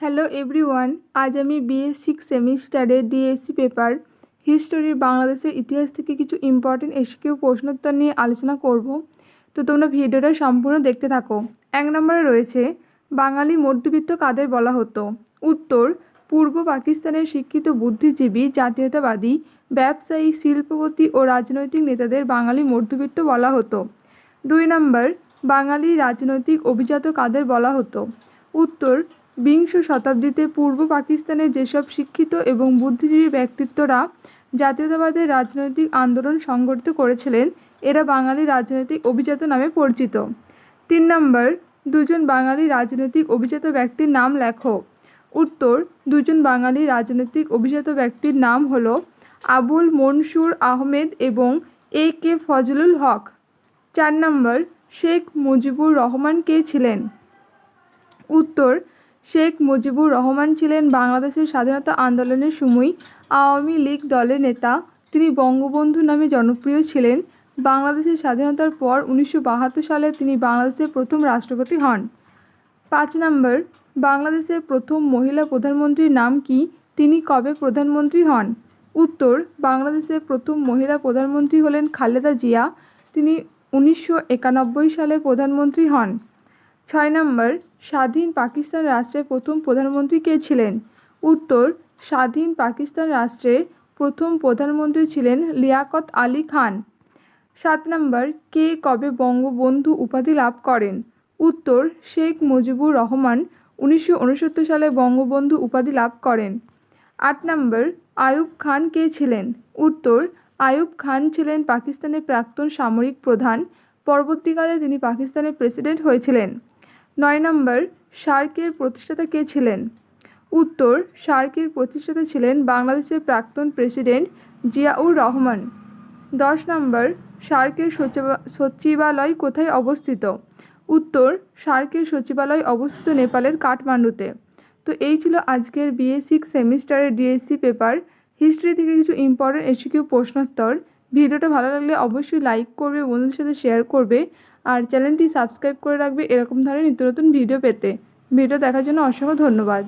Hello everyone, আজ আমি BA6 সেমিস্টারের ডিএসসি পেপার হিস্টোরির বাংলাদেশের ইতিহাস থেকে কিছু ইম্পর্টেন্ট এসকিউ প্রশ্নোত্তর নিয়ে আলোচনা করব। তো তোমরা ভিডিওটা সম্পূর্ণ দেখতে থাকো। 1 নম্বরে রয়েছে, বাঙালি মধ্যবিত্ত কাদের বলা হতো? উত্তর, পূর্ব পাকিস্তানের শিক্ষিত বুদ্ধিজীবী, জাতীয়তাবাদী, ব্যবসায়ী, শিল্পপতি ও রাজনৈতিক নেতাদের বাঙালি মধ্যবিত্ত বলা হতো। 2 নম্বর, বাঙালি রাজনৈতিক অভিজাত কাদের বলা হতো? উত্তর, বিংশ শতাব্দীতে পূর্ব পাকিস্তানের যেসব শিক্ষিত এবং বুদ্ধিজীবী ব্যক্তিত্বরা জাতীয়তাবাদের রাজনৈতিক আন্দোলন সংগঠিত করেছিলেন, এরা বাঙালি রাজনৈতিক অভিজাত নামে পরিচিত। 3 নম্বর, দুজন বাঙালি রাজনৈতিক অভিজাত ব্যক্তির নাম লেখো। উত্তর, দুজন বাঙালি রাজনৈতিক অভিজাত ব্যক্তির নাম হল আবুল মনসুর আহমেদ এবং AK ফজলুল হক। 4 নম্বর, শেখ মুজিবুর রহমান কে ছিলেন? উত্তর, শেখ মুজিবুর রহমান ছিলেন বাংলাদেশের স্বাধীনতা আন্দোলনের সময় আওয়ামী লীগ দলের নেতা। তিনি বঙ্গবন্ধু নামে জনপ্রিয় ছিলেন। বাংলাদেশের স্বাধীনতার পর 1972 সালে তিনি বাংলাদেশের প্রথম রাষ্ট্রপতি হন। 5 নম্বর, বাংলাদেশের প্রথম মহিলা প্রধানমন্ত্রীর নাম কি? তিনি কবে প্রধানমন্ত্রী হন? উত্তর, বাংলাদেশের প্রথম মহিলা প্রধানমন্ত্রী হলেন খালেদা জিয়া। তিনি 1991 সালে প্রধানমন্ত্রী হন। 6 নম্বর, স্বাধীন পাকিস্তান রাষ্ট্রের প্রথম প্রধানমন্ত্রী কে ছিলেন? উত্তর, স্বাধীন পাকিস্তান রাষ্ট্রের প্রথম প্রধানমন্ত্রী ছিলেন লিয়াকত আলী খান। 7 নম্বর, কে কবে বঙ্গবন্ধু উপাধি লাভ করেন? উত্তর, শেখ মুজিবুর রহমান 1969 সালে বঙ্গবন্ধু উপাধি লাভ করেন। 8 নম্বর, আইয়ুব খান কে ছিলেন? উত্তর, আইয়ুব খান ছিলেন পাকিস্তানের প্রাক্তন সামরিক প্রধান। পরবর্তীকালে তিনি পাকিস্তানের প্রেসিডেন্ট হয়েছিলেন। 9 নম্বর, সার্কের প্রতিষ্ঠাতা কে ছিলেন? উত্তর, সার্কের প্রতিষ্ঠাতা ছিলেন বাংলাদেশের প্রাক্তন প্রেসিডেন্ট জিয়াউর রহমান। 10 নম্বর, সার্কের সচিবালয় কোথায় অবস্থিত? উত্তর, সার্কের সচিবালয় অবস্থিত নেপালের কাঠমান্ডুতে। তো এই ছিল আজকের BA6 সেমিস্টারের ডিএসসি পেপার হিস্ট্রি থেকে কিছু ইম্পর্টেন্ট এসকিউ প্রশ্নোত্তর। ভিডিওটা ভালো লাগলে অবশ্যই লাইক করবে, বন্ধুদের সাথে শেয়ার করবে, আর চ্যানেলটি সাবস্ক্রাইব করে রাখবে এরকম ধরনের নিত্য নতুন ভিডিও পেতে। ভিডিও দেখার জন্য অসংখ্য ধন্যবাদ।